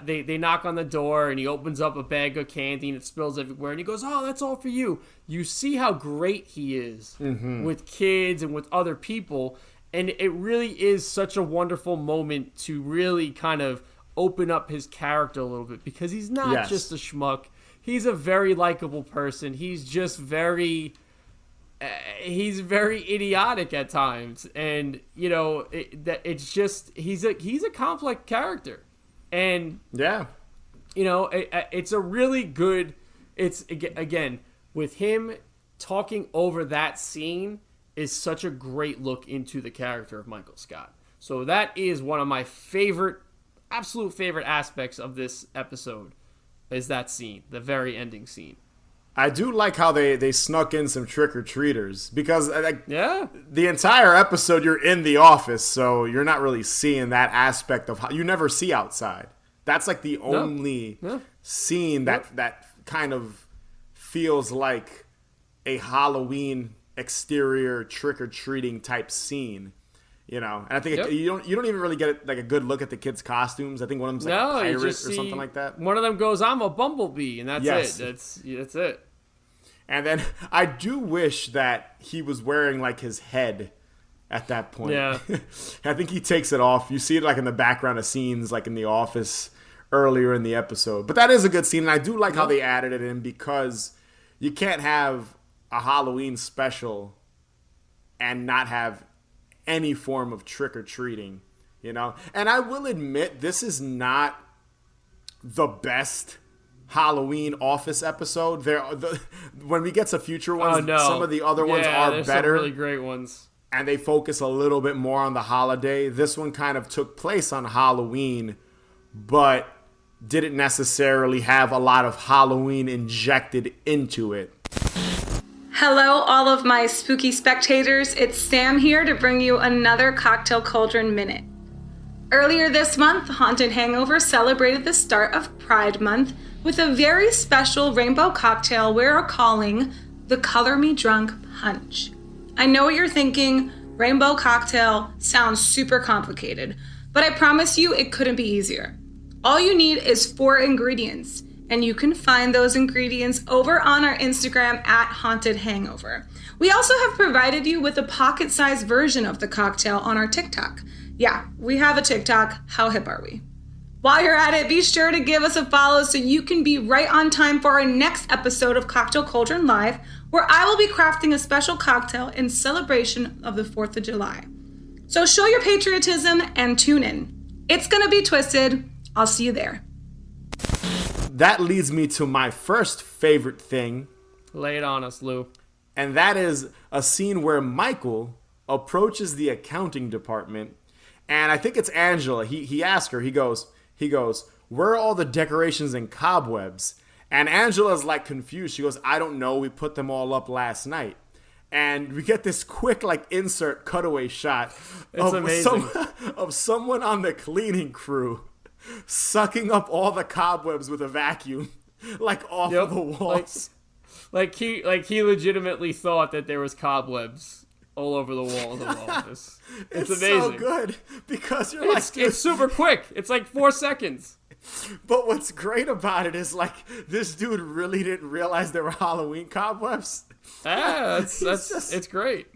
they knock on the door, and he opens up a bag of candy, and it spills everywhere, and he goes, "Oh, that's all for you." You see how great he is with kids and with other people. And it really is such a wonderful moment to really kind of open up his character a little bit, because he's not just a schmuck. He's a very likable person. He's just he's very idiotic at times. And, you know, it's just, he's a complex character. And, you know, it's a really good, it's, again, with him talking over that scene, is such a great look into the character of Michael Scott. So that is one of my absolute favorite aspects of this episode, is that scene, the very ending scene. I do like how they snuck in some trick-or-treaters, because the entire episode you're in the office, so you're not really seeing that aspect of how you never see outside. That's like the only scene that kind of feels like a Halloween exterior trick-or-treating type scene, you know. And I think you don't even really get like a good look at the kids' costumes. I think one of them's like a pirate or something like that. One of them goes, "I'm a bumblebee," and that's it. That's it. And then I do wish that he was wearing like his head at that point. Yeah. I think he takes it off. You see it like in the background of scenes like in The Office earlier in the episode. But that is a good scene, and I do like how they added it in, because you can't have a Halloween special and not have any form of trick-or-treating, you know? And I will admit, this is not the best Halloween Office episode. When we get to future ones, some of the other ones are better. Some really great ones. And they focus a little bit more on the holiday. This one kind of took place on Halloween, but didn't necessarily have a lot of Halloween injected into it. Hello, all of my spooky spectators. It's Sam here to bring you another Cocktail Cauldron Minute. Earlier this month, Haunted Hangover celebrated the start of Pride Month with a very special rainbow cocktail we're calling the Color Me Drunk Punch. I know what you're thinking, rainbow cocktail sounds super complicated, but I promise you it couldn't be easier. All you need is 4 ingredients. And you can find those ingredients over on our Instagram at Haunted Hangover. We also have provided you with a pocket-sized version of the cocktail on our TikTok. Yeah, we have a TikTok. How hip are we? While you're at it, be sure to give us a follow so you can be right on time for our next episode of Cocktail Cauldron Live, where I will be crafting a special cocktail in celebration of the 4th of July. So show your patriotism and tune in. It's gonna be twisted. I'll see you there. That leads me to my first favorite thing. Lay it on us, Lou. And that is a scene where Michael approaches the accounting department, and I think it's Angela. He asks her, he goes, "Where are all the decorations and cobwebs?" And Angela's like confused. She goes, "I don't know. We put them all up last night." And we get this quick like insert cutaway shot of someone on the cleaning crew sucking up all the cobwebs with a vacuum, like off of the walls. Like he legitimately thought that there was cobwebs all over the walls of the office. It's amazing. So good, because it's super quick. It's like 4 seconds. But what's great about it is like this dude really didn't realize there were Halloween cobwebs. Yeah, it's great.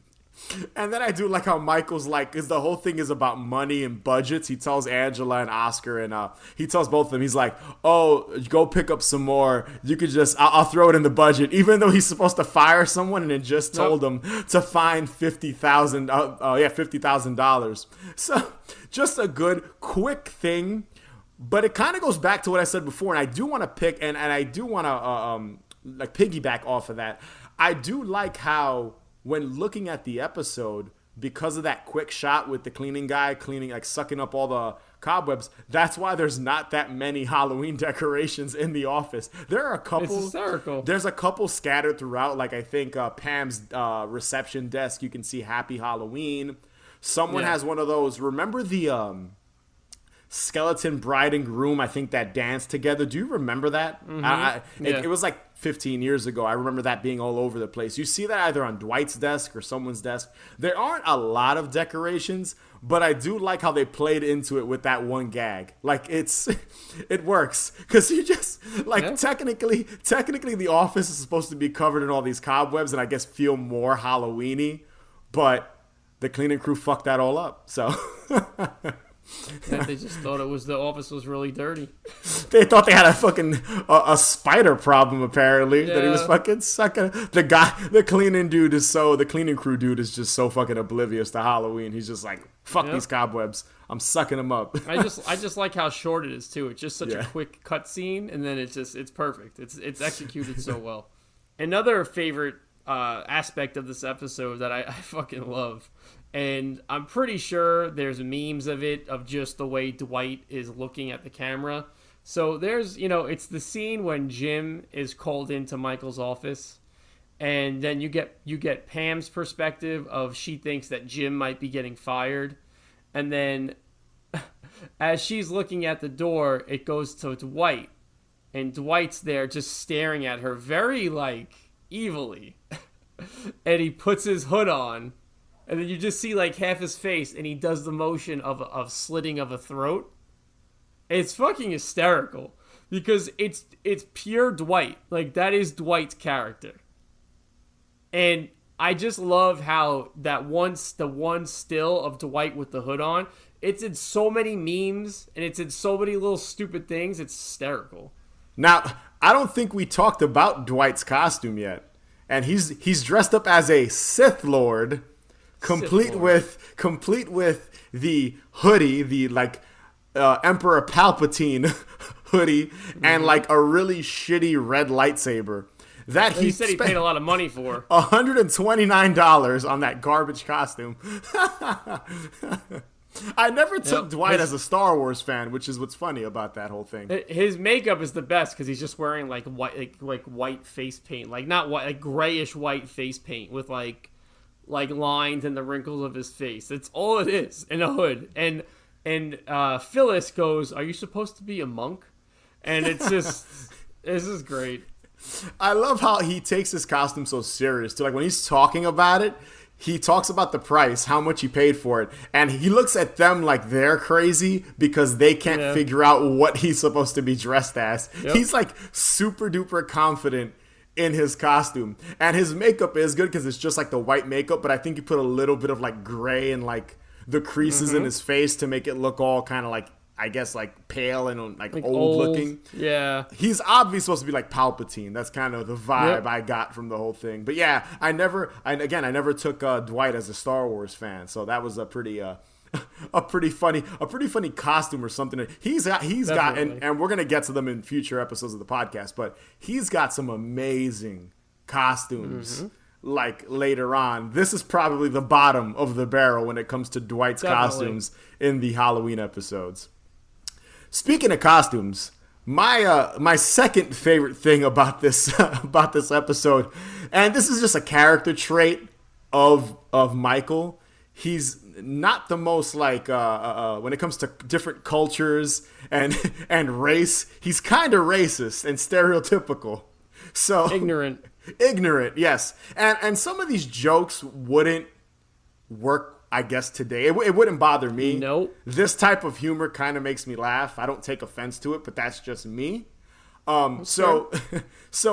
And then I do like how Michael's like, because the whole thing is about money and budgets. He tells Angela and Oscar, and he tells both of them, he's like, "Oh, go pick up some more. You could I'll throw it in the budget." Even though he's supposed to fire someone and it just told him to find $50,000. So just a good, quick thing But it kind of goes back to what I said before, and I do want to pick, and I do want to like piggyback off of that. I do like how when looking at the episode, because of that quick shot with the cleaning guy like sucking up all the cobwebs, that's why there's not that many Halloween decorations in the office. There are a couple. It's hysterical. There's a couple scattered throughout. Like I think Pam's reception desk, you can see Happy Halloween. Someone has one of those. Remember the skeleton bride and groom, I think, that danced together. Do you remember that? Mm-hmm. It was like 15 years ago. I remember that being all over the place. You see that either on Dwight's desk or someone's desk. There aren't a lot of decorations, but I do like how they played into it with that one gag. Like it works because you just technically the office is supposed to be covered in all these cobwebs and I guess feel more Halloween-y, but the cleaning crew fucked that all up. So Yeah, they just thought the office was really dirty. They thought they had a fucking a spider problem apparently that he was fucking sucking. The cleaning crew dude is just so fucking oblivious to Halloween. He's just like, fuck these cobwebs. I'm sucking them up. I just like how short it is too. It's just such a quick cut scene, and then it's perfect. It's executed so well. Another favorite aspect of this episode that I fucking love. And I'm pretty sure there's memes of it, of just the way Dwight is looking at the camera. So there's, it's the scene when Jim is called into Michael's office. And then you get Pam's perspective of she thinks that Jim might be getting fired. And then as she's looking at the door, it goes to Dwight. And Dwight's there just staring at her very, evilly. And he puts his hood on. And then you just see half his face, and he does the motion of slitting of a throat. It's fucking hysterical because it's pure Dwight. That is Dwight's character. And I just love how the one still of Dwight with the hood on, it's in so many memes and it's in so many little stupid things. It's hysterical. Now, I don't think we talked about Dwight's costume yet, and he's dressed up as a Sith Lord. Complete with the hoodie, the Emperor Palpatine hoodie, and a really shitty red lightsaber that he said he paid a lot of money for. $129 on that garbage costume. I never took Dwight as a Star Wars fan, which is what's funny about that whole thing. His makeup is the best because he's just wearing white white face paint, not white, grayish white face paint with lines and the wrinkles of his face. That's all it is in a hood. And Phyllis goes, "Are you supposed to be a monk?" And it's just this is great. I love how he takes his costume so serious too. When he's talking about it, he talks about the price, how much he paid for it, and he looks at them like they're crazy because they can't figure out what he's supposed to be dressed as. Yep. He's super duper confident in his costume, and his makeup is good because it's just the white makeup, but I think you put a little bit of gray and the creases in his face to make it look all kind of I guess pale and old looking. Yeah, he's obviously supposed to be Palpatine. That's kind of the vibe I got from the whole thing. But yeah, I never took Dwight as a Star Wars fan, so that was a pretty funny costume or something. He's got and we're gonna get to them in future episodes of the podcast, but he's got some amazing costumes. Later on, this is probably the bottom of the barrel when it comes to Dwight's costumes in the Halloween episodes. Speaking of costumes, my second favorite thing about this episode, and this is just a character trait of Michael. He's not the most when it comes to different cultures and race, he's kind of racist and stereotypical. So ignorant, yes. And some of these jokes wouldn't work, I guess, today. It wouldn't bother me. Nope. This type of humor kind of makes me laugh. I don't take offense to it, but that's just me. So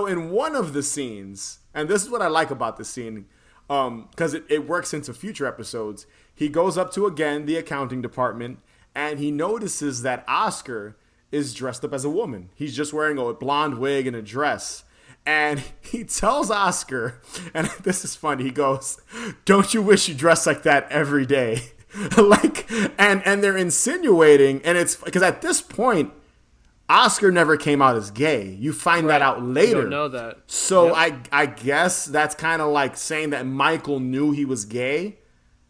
in one of the scenes, and this is what I like about this scene, because it works into future episodes, he goes up to, again, the accounting department, and he notices that Oscar is dressed up as a woman. He's just wearing a blonde wig and a dress. And he tells Oscar, and this is funny, he goes, "Don't you wish you dressed like that every day?" Like, and they're insinuating, and it's because at this point, Oscar never came out as gay. You find that out later. You don't know that. So I guess that's kind of like saying that Michael knew he was gay,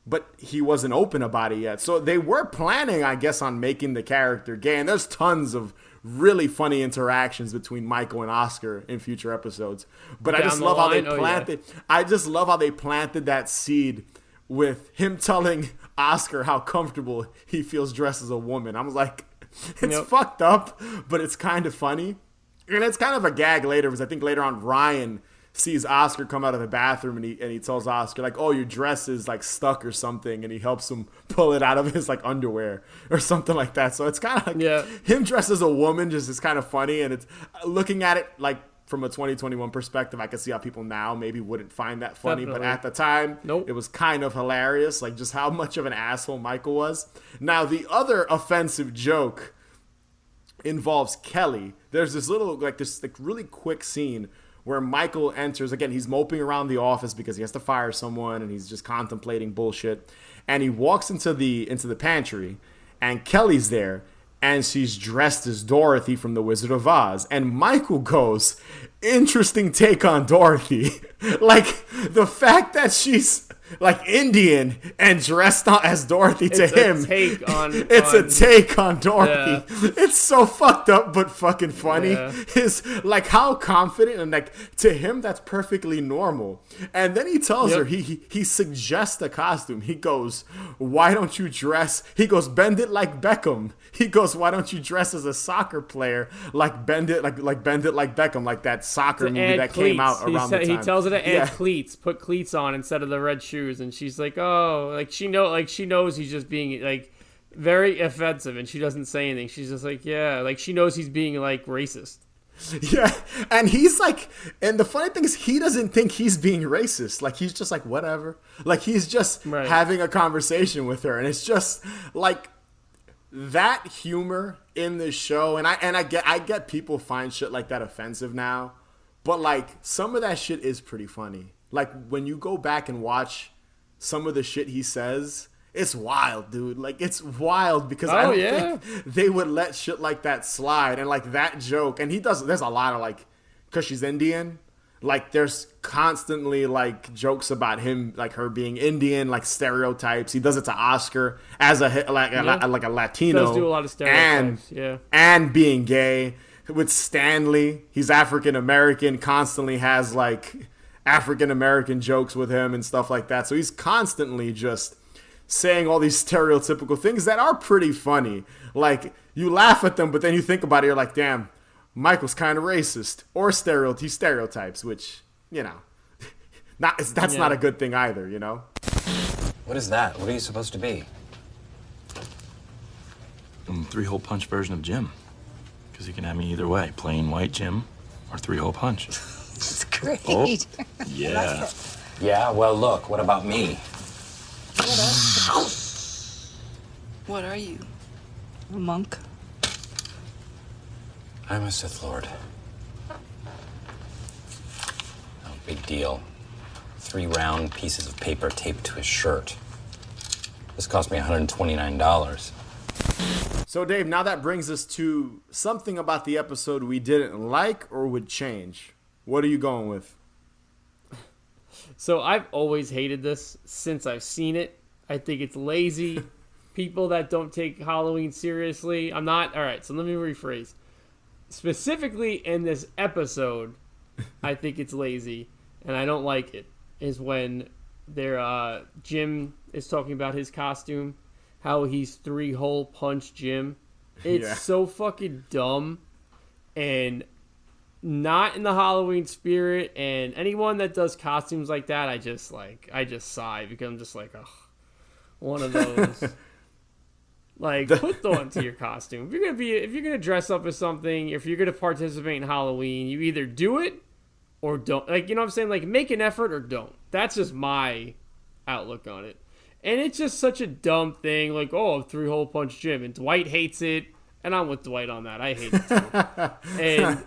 but he wasn't open about it yet. So they were planning, I guess, on making the character gay. And there's tons of really funny interactions between Michael and Oscar in future episodes. But I just love how they planted. I just love how they planted that seed with him telling Oscar how comfortable he feels dressed as a woman. I was like, it's fucked up, but it's kind of funny. And it's kind of a gag later, because I think later on Ryan sees Oscar come out of the bathroom, and he tells Oscar, like, oh, your dress is like stuck or something, and he helps him pull it out of his like underwear or something like that. So it's kind of like him dressed as a woman just is kind of funny. And it's looking at it like from a 2021 perspective, I can see how people now maybe wouldn't find that funny. Definitely. But at the time, it was kind of hilarious, like just how much of an asshole Michael was. Now, the other offensive joke involves Kelly. There's this little, like this like really quick scene where Michael enters. Again, he's moping around the office because he has to fire someone, and he's just contemplating bullshit. And he walks into the pantry, and Kelly's there, and she's dressed as Dorothy from The Wizard of Oz. And Michael goes, interesting take on Dorothy. Like, the fact that she's like Indian and dressed as Dorothy to him. It's a take on Dorothy. Yeah. It's so fucked up but fucking funny. Yeah. Is like how confident, and like to him that's perfectly normal. And then he tells her, he suggests a costume. He goes, why don't you dress? He goes, bend it like Beckham. He goes, why don't you dress as a soccer player, like bend it like Beckham, like that soccer movie that came out around the time. He tells her to add cleats, put cleats on instead of the red shoes, and she's like, oh, like she knows he's just being like very offensive, and she doesn't say anything. She's just like, yeah, like she knows he's being like racist. Yeah, and he's like, and the funny thing is he doesn't think he's being racist. Like he's just like whatever. Like he's just having a conversation with her, and it's just like that humor in this show. And I get people find shit like that offensive now, but like some of that shit is pretty funny. Like when you go back and watch some of the shit he says, it's wild, dude. Like, it's wild because I don't think they would let shit like that slide. And, like, that joke, and there's a lot of, like, because she's Indian, like, there's constantly, like, jokes about him, like, her being Indian, like, stereotypes. He does it to Oscar as a Latino. He does do a lot of stereotypes, and being gay. With Stanley, he's African-American, constantly has, like, African-American jokes with him and stuff like that. So he's constantly just saying all these stereotypical things that are pretty funny. Like, you laugh at them, but then you think about it, you're like, damn, Michael's kind of racist. Or he stereotypes, which, you know, that's not a good thing either, you know? What is that? What are you supposed to be? Three-hole punch version of Jim. Because you can have me either way. Plain white Jim or three-hole punch. It's great. Oh, yeah. Yeah, well, look, what about me? What are you? A monk? I'm a Sith Lord. No big deal. 3 round pieces of paper taped to his shirt. This cost me $129. So, Dave, now that brings us to something about the episode we didn't like or would change. What are you going with? So I've always hated this since I've seen it. I think it's lazy. People that don't take Halloween seriously. All right, so let me rephrase. Specifically in this episode, I think it's lazy, and I don't like it, is when Jim is talking about his costume, how he's 3-hole punch Jim. It's so fucking dumb and not in the Halloween spirit, and anyone that does costumes like that, I just sigh because I'm just like, ugh, one of those. Like, put on to your costume. If you're gonna dress up as something, if you're gonna participate in Halloween, you either do it or don't. Like, you know what I'm saying? Like, make an effort or don't. That's just my outlook on it. And it's just such a dumb thing. Like, oh, 3-hole punch Jim, and Dwight hates it, and I'm with Dwight on that. I hate it too. And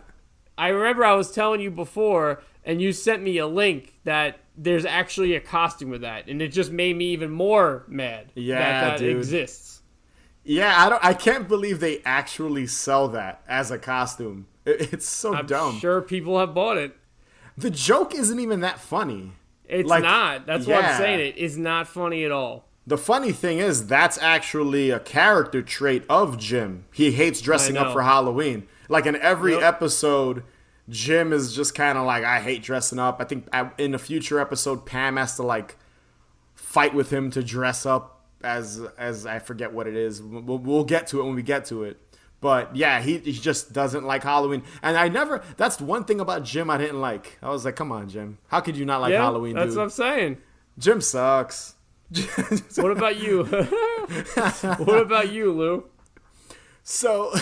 I remember I was telling you before, and you sent me a link that there's actually a costume of that, and it just made me even more mad that dude. exists. Yeah, I can't believe they actually sell that as a costume. It's so dumb. I'm sure people have bought it. The joke isn't even that funny. It's not. That's what I'm saying. It is not funny at all. The funny thing is, that's actually a character trait of Jim. He hates dressing up for Halloween. Like in every episode, Jim is just kind of like, I hate dressing up. I think in a future episode, Pam has to like fight with him to dress up as I forget what it is. We'll get to it when we get to it. But yeah, he just doesn't like Halloween. And that's one thing about Jim I didn't like. I was like, come on, Jim. How could you not like Halloween, dude? That's what I'm saying. Jim sucks. What about you? What about you, Lou? So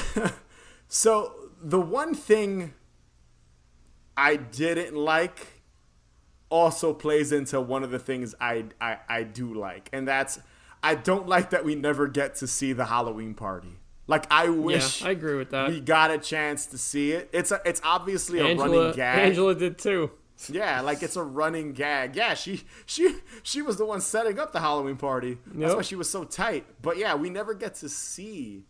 the one thing I didn't like also plays into one of the things I do like. And that's, I don't like that we never get to see the Halloween party. Like, I wish I agree with that. We got a chance to see it. It's obviously a running gag. Angela did too. Yeah, like it's a running gag. Yeah, she was the one setting up the Halloween party. That's why she was so tight. But yeah, we never get to see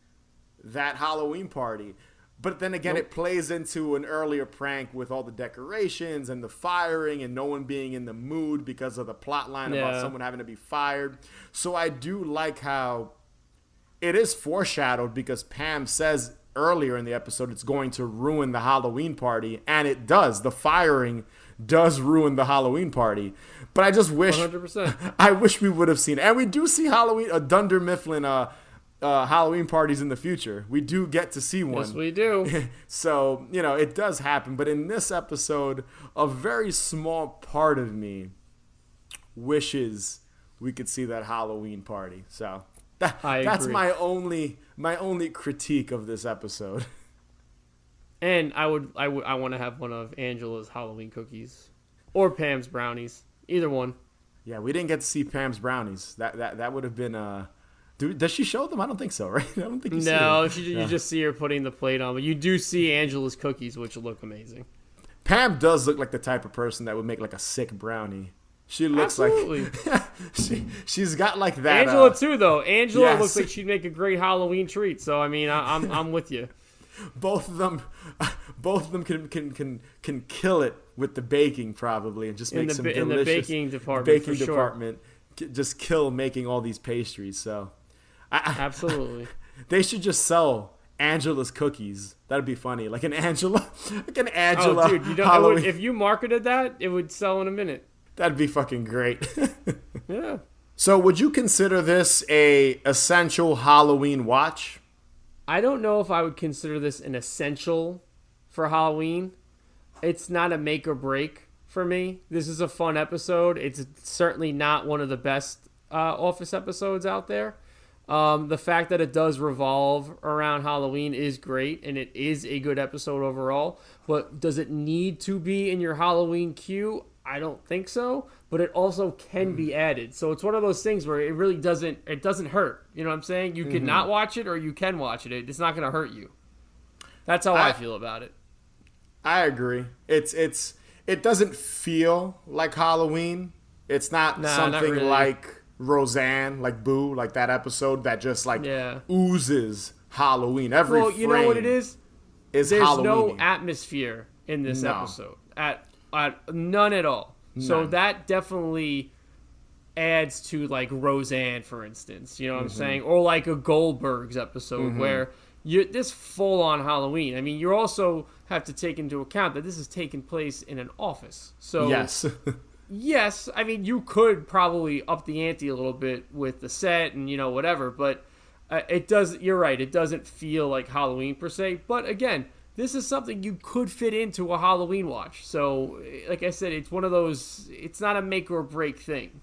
that Halloween party. But then again, it plays into an earlier prank with all the decorations and the firing and no one being in the mood because of the plot line about someone having to be fired. So I do like how it is foreshadowed because Pam says earlier in the episode it's going to ruin the Halloween party, and it does. The firing does ruin the Halloween party. But I just wish 100%. I wish we would have seen it. And we do see Dunder Mifflin Halloween parties in the future. We do get to see one. Yes, we do. So, it does happen. But in this episode, a very small part of me wishes we could see that Halloween party. So that's my only critique of this episode. And I want to have one of Angela's Halloween cookies or Pam's brownies, either one. Yeah, we didn't get to see Pam's brownies. That would have been does she show them? I don't think so, right? I don't think you see them. No, you just see her putting the plate on, but you do see Angela's cookies, which look amazing. Pam does look like the type of person that would make like a sick brownie. She looks Absolutely. like she's got like that. Angela too, though. Angela looks like she'd make a great Halloween treat. So I mean, I'm with you. Both of them can kill it with the baking probably, and just make some delicious in the baking department. Baking department, just kill making all these pastries. So, absolutely, they should just sell Angela's cookies. That'd be funny, like an Angela. Oh, dude, if you marketed that, it would sell in a minute. That'd be fucking great. Yeah. So, would you consider this a essential Halloween watch? I don't know if I would consider this an essential for Halloween. It's not a make or break for me. This is a fun episode. It's certainly not one of the best Office episodes out there. The fact that it does revolve around Halloween is great, and it is a good episode overall. But does it need to be in your Halloween queue? I don't think so, but it also can be added. So it's one of those things where it really doesn't hurt. You know what I'm saying? You can not watch it or you can watch it. It's not going to hurt you. That's how I feel about it. I agree. It doesn't feel like Halloween. It's not something not really. like Roseanne, like Boo, like that episode that just oozes Halloween. Every frame you know what it is? There's no atmosphere in this episode. None at all. None. So that definitely adds to like Roseanne, for instance. You know what I'm saying? Or like a Goldberg's episode where this full on Halloween. I mean, you also have to take into account that this is taking place in an office. So yes, I mean, you could probably up the ante a little bit with the set and whatever, but it does. You're right. It doesn't feel like Halloween per se. But again, this is something you could fit into a Halloween watch. So, like I said, it's one of those, it's not a make or break thing.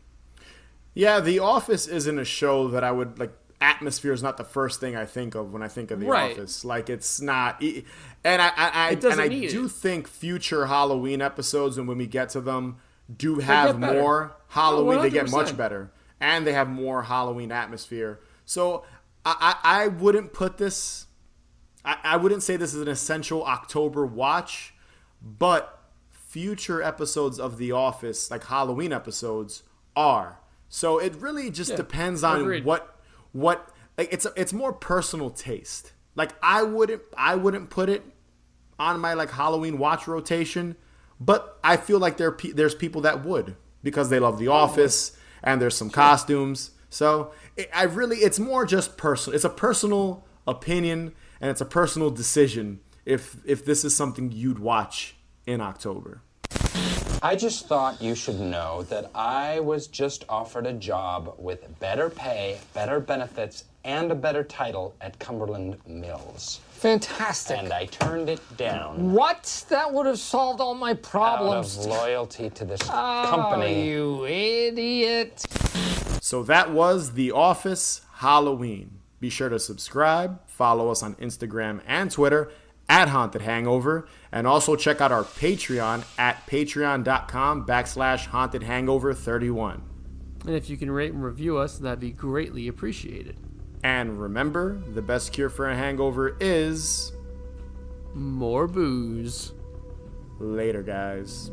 Yeah, The Office isn't a show that I would, like, atmosphere is not the first thing I think of when I think of The Office. Like, it's not, and I do think future Halloween episodes, and when we get to them, do have more Halloween. They get much better. And they have more Halloween atmosphere. So, I wouldn't put this... I wouldn't say this is an essential October watch, but future episodes of The Office, like Halloween episodes, are. So it really just depends on agreed. what like it's more personal taste. Like I wouldn't put it on my like Halloween watch rotation, but I feel like there's people that would, because they love The Office and there's some costumes. So it's more just personal. It's a personal opinion and it's a personal decision if this is something you'd watch in October. I just thought you should know that I was just offered a job with better pay, better benefits, and a better title at Cumberland Mills. Fantastic. And I turned it down. What? That would have solved all my problems. Out of loyalty to this company. You idiot. So that was The Office Halloween. Be sure to subscribe, follow us on Instagram and Twitter at Haunted Hangover, and also check out our Patreon at patreon.com/Haunted Hangover 31. And if you can rate and review us, that'd be greatly appreciated. And remember, the best cure for a hangover is more booze. Later, guys.